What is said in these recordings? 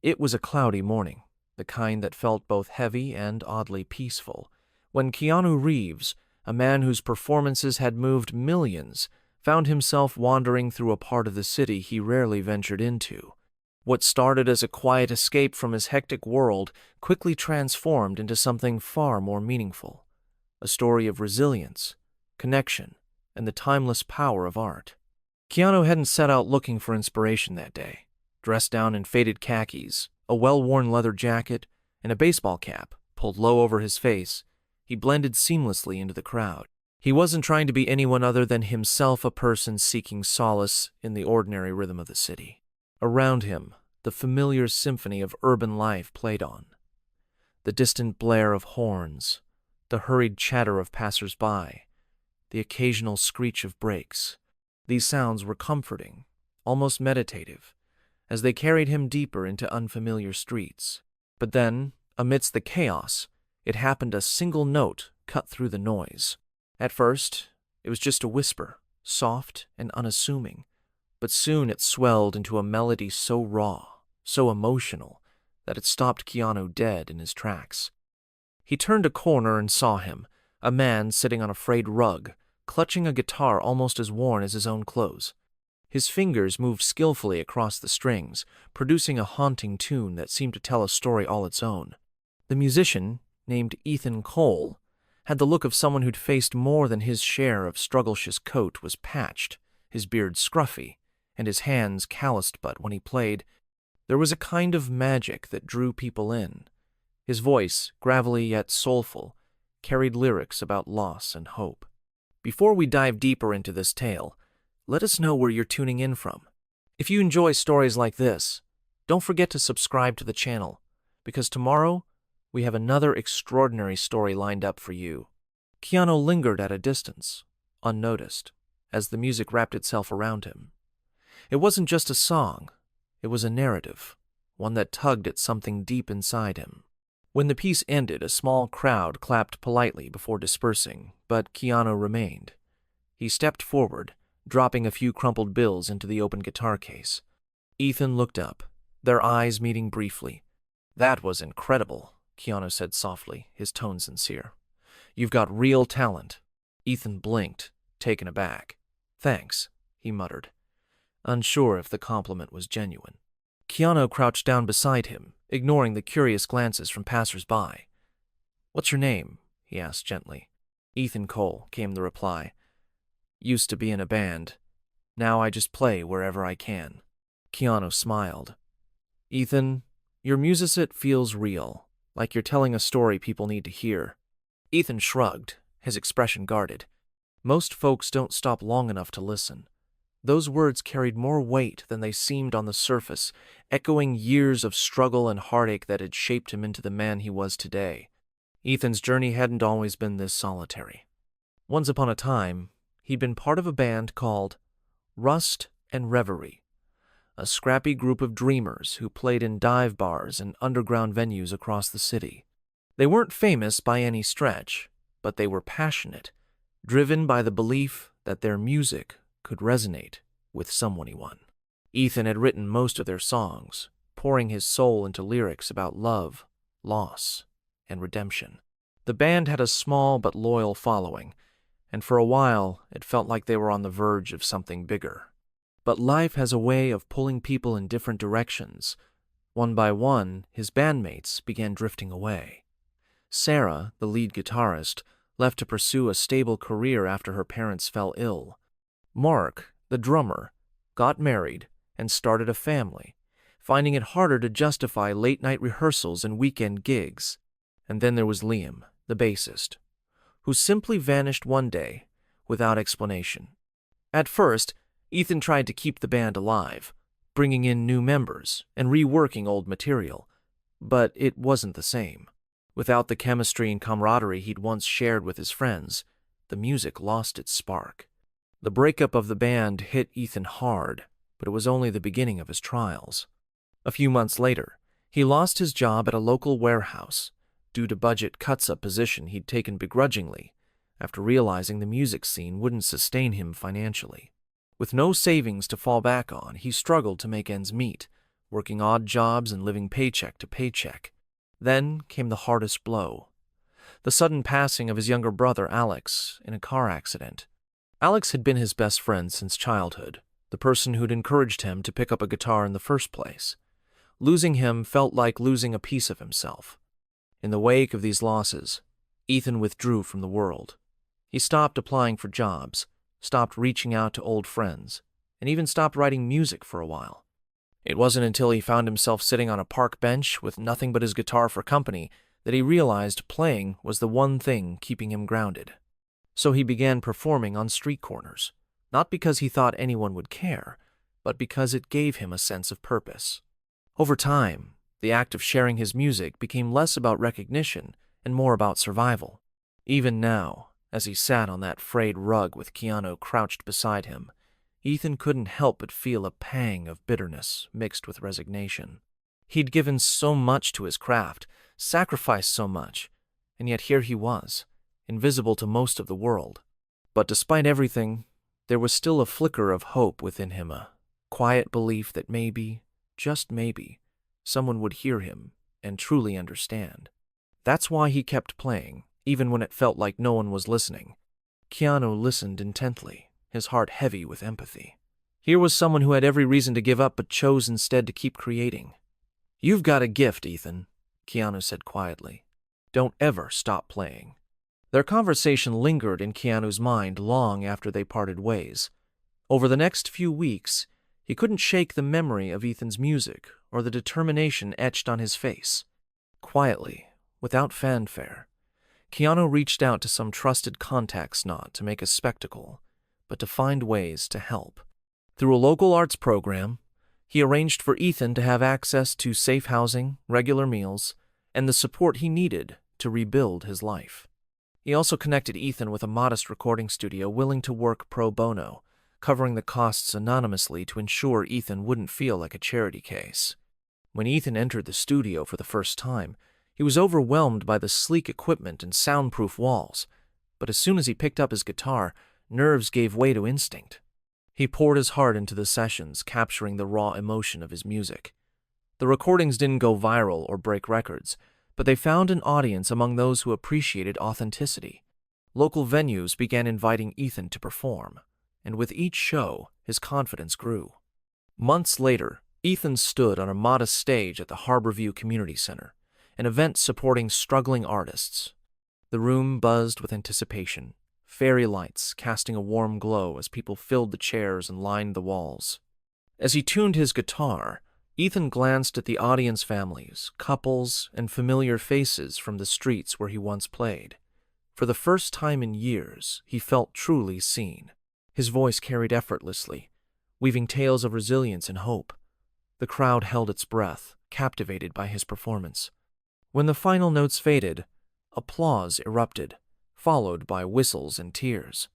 It was a cloudy morning, the kind that felt both heavy and oddly peaceful, when Keanu Reeves, a man whose performances had moved millions, found himself wandering through a part of the city he rarely ventured into. What started as a quiet escape from his hectic world quickly transformed into something far more meaningful, a story of resilience, connection, and the timeless power of art. Keanu hadn't set out looking for inspiration that day. Dressed down in faded khakis, a well-worn leather jacket, and a baseball cap pulled low over his face, he blended seamlessly into the crowd. He wasn't trying to be anyone other than himself, a person seeking solace in the ordinary rhythm of the city. Around him, the familiar symphony of urban life played on. The distant blare of horns, the hurried chatter of passers-by, the occasional screech of brakes. These sounds were comforting, almost meditative, as they carried him deeper into unfamiliar streets. But then, amidst the chaos, it happened. A single note cut through the noise. At first, it was just a whisper, soft and unassuming, but soon it swelled into a melody so raw, so emotional, that it stopped Keanu dead in his tracks. He turned a corner and saw him, a man sitting on a frayed rug, clutching a guitar almost as worn as his own clothes. His fingers moved skillfully across the strings, producing a haunting tune that seemed to tell a story all its own. The musician, named Ethan Cole, had the look of someone who'd faced more than his share of struggles. His coat was patched, his beard scruffy, and his hands calloused, but when he played, there was a kind of magic that drew people in. His voice, gravelly yet soulful, carried lyrics about loss and hope. Before we dive deeper into this tale, let us know where you're tuning in from. If you enjoy stories like this, don't forget to subscribe to the channel, because tomorrow we have another extraordinary story lined up for you. Keanu lingered at a distance, unnoticed, as the music wrapped itself around him. It wasn't just a song, it was a narrative, one that tugged at something deep inside him. When the piece ended, a small crowd clapped politely before dispersing, but Keanu remained. He stepped forward, dropping a few crumpled bills into the open guitar case. Ethan looked up, their eyes meeting briefly. "That was incredible," Keanu said softly, his tone sincere. "You've got real talent." Ethan blinked, taken aback. "Thanks," he muttered, unsure if the compliment was genuine. Keanu crouched down beside him, ignoring the curious glances from passers-by. "What's your name?" he asked gently. "Ethan Cole," came the reply. "Used to be in a band. Now I just play wherever I can." Keanu smiled. "Ethan, your music feels real, like you're telling a story people need to hear." Ethan shrugged, his expression guarded. "Most folks don't stop long enough to listen." Those words carried more weight than they seemed on the surface, echoing years of struggle and heartache that had shaped him into the man he was today. Ethan's journey hadn't always been this solitary. Once upon a time, he'd been part of a band called Rust and Reverie, a scrappy group of dreamers who played in dive bars and underground venues across the city. They weren't famous by any stretch, but they were passionate, driven by the belief that their music could resonate with someone. Ethan had written most of their songs, pouring his soul into lyrics about love, loss, and redemption. The band had a small but loyal following, and for a while it felt like they were on the verge of something bigger. But life has a way of pulling people in different directions. One by one, his bandmates began drifting away. Sarah, the lead guitarist, left to pursue a stable career after her parents fell ill. Mark, the drummer, got married and started a family, finding it harder to justify late-night rehearsals and weekend gigs. And then there was Liam, the bassist, who simply vanished one day without explanation. At first, Ethan tried to keep the band alive, bringing in new members and reworking old material, but it wasn't the same. Without the chemistry and camaraderie he'd once shared with his friends, the music lost its spark. The breakup of the band hit Ethan hard, but it was only the beginning of his trials. A few months later, he lost his job at a local warehouse due to budget cuts, a position he'd taken begrudgingly after realizing the music scene wouldn't sustain him financially. With no savings to fall back on, he struggled to make ends meet, working odd jobs and living paycheck to paycheck. Then came the hardest blow: the sudden passing of his younger brother Alex in a car accident. Alex had been his best friend since childhood, the person who'd encouraged him to pick up a guitar in the first place. Losing him felt like losing a piece of himself. In the wake of these losses, Ethan withdrew from the world. He stopped applying for jobs, stopped reaching out to old friends, and even stopped writing music for a while. It wasn't until he found himself sitting on a park bench with nothing but his guitar for company that he realized playing was the one thing keeping him grounded. So he began performing on street corners, not because he thought anyone would care, but because it gave him a sense of purpose. Over time, the act of sharing his music became less about recognition and more about survival. Even now, as he sat on that frayed rug with Keanu crouched beside him, Ethan couldn't help but feel a pang of bitterness mixed with resignation. He'd given so much to his craft, sacrificed so much, and yet here he was, invisible to most of the world. But despite everything, there was still a flicker of hope within him, a quiet belief that maybe, just maybe, someone would hear him and truly understand. That's why he kept playing, even when it felt like no one was listening. Keanu listened intently, his heart heavy with empathy. Here was someone who had every reason to give up but chose instead to keep creating. "You've got a gift, Ethan," Keanu said quietly. "Don't ever stop playing." Their conversation lingered in Keanu's mind long after they parted ways. Over the next few weeks, he couldn't shake the memory of Ethan's music or the determination etched on his face. Quietly, without fanfare, Keanu reached out to some trusted contacts not to make a spectacle, but to find ways to help. Through a local arts program, he arranged for Ethan to have access to safe housing, regular meals, and the support he needed to rebuild his life. He also connected Ethan with a modest recording studio willing to work pro bono, covering the costs anonymously to ensure Ethan wouldn't feel like a charity case. When Ethan entered the studio for the first time, he was overwhelmed by the sleek equipment and soundproof walls, but as soon as he picked up his guitar, nerves gave way to instinct. He poured his heart into the sessions, capturing the raw emotion of his music. The recordings didn't go viral or break records, but they found an audience among those who appreciated authenticity. Local venues began inviting Ethan to perform, and with each show, his confidence grew. Months later, Ethan stood on a modest stage at the Harborview Community Center, an event supporting struggling artists. The room buzzed with anticipation, fairy lights casting a warm glow as people filled the chairs and lined the walls. As he tuned his guitar, Ethan glanced at the audience families, couples, and familiar faces from the streets where he once played. For the first time in years, he felt truly seen. His voice carried effortlessly, weaving tales of resilience and hope. The crowd held its breath, captivated by his performance. When the final notes faded, applause erupted, followed by whistles and tears.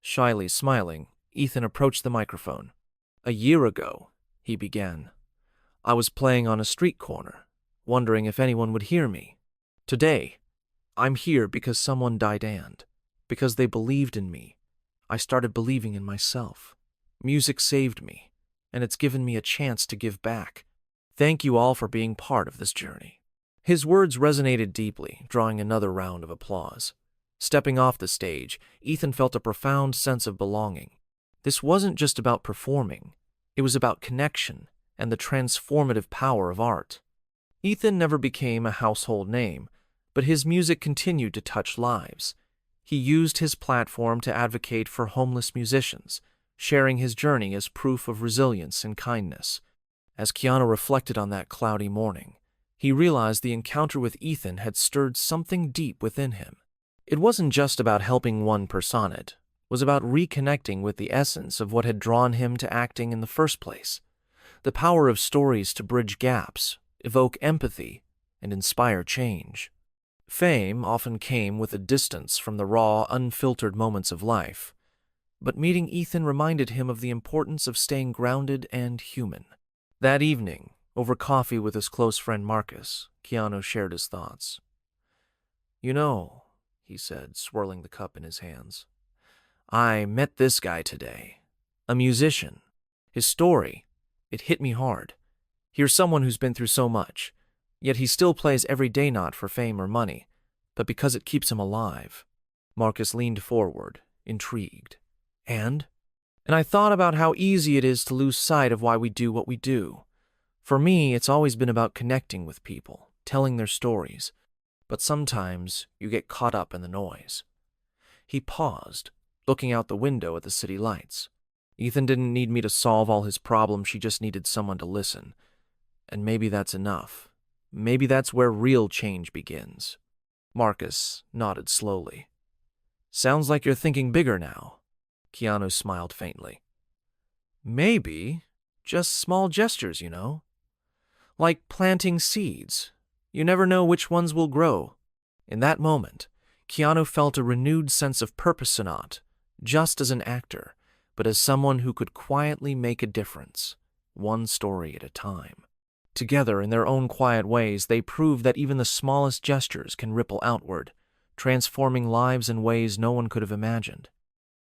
Shyly smiling, Ethan approached the microphone. "A year ago," he began, "I was playing on a street corner, wondering if anyone would hear me. Today, I'm here because someone died and because they believed in me. I started believing in myself. Music saved me, and it's given me a chance to give back. Thank you all for being part of this journey." His words resonated deeply, drawing another round of applause. Stepping off the stage, Ethan felt a profound sense of belonging. This wasn't just about performing, it was about connection and the transformative power of art. Ethan never became a household name, but his music continued to touch lives. He used his platform to advocate for homeless musicians, sharing his journey as proof of resilience and kindness. As Keanu reflected on that cloudy morning, he realized the encounter with Ethan had stirred something deep within him. It wasn't just about helping one persona, it was about reconnecting with the essence of what had drawn him to acting in the first place. The power of stories to bridge gaps, evoke empathy, and inspire change. Fame often came with a distance from the raw, unfiltered moments of life, but meeting Ethan reminded him of the importance of staying grounded and human. That evening, over coffee with his close friend Marcus, Keanu shared his thoughts. "You know," he said, swirling the cup in his hands, "I met this guy today, a musician. His story, it hit me hard. Here's someone who's been through so much, yet he still plays every day not for fame or money, but because it keeps him alive. Marcus leaned forward, intrigued. And I thought about how easy it is to lose sight of why we do what we do. For me, it's always been about connecting with people, telling their stories, but sometimes you get caught up in the noise. He paused, looking out the window at the city lights. Ethan didn't need me to solve all his problems, she just needed someone to listen. And maybe that's enough. Maybe that's where real change begins. Marcus nodded slowly. Sounds like you're thinking bigger now. Keanu smiled faintly. Maybe. Just small gestures, you know. Like planting seeds. You never know which ones will grow. In that moment, Keanu felt a renewed sense of purpose, not just as an actor, but as someone who could quietly make a difference, one story at a time. Together, in their own quiet ways, they prove that even the smallest gestures can ripple outward, transforming lives in ways no one could have imagined.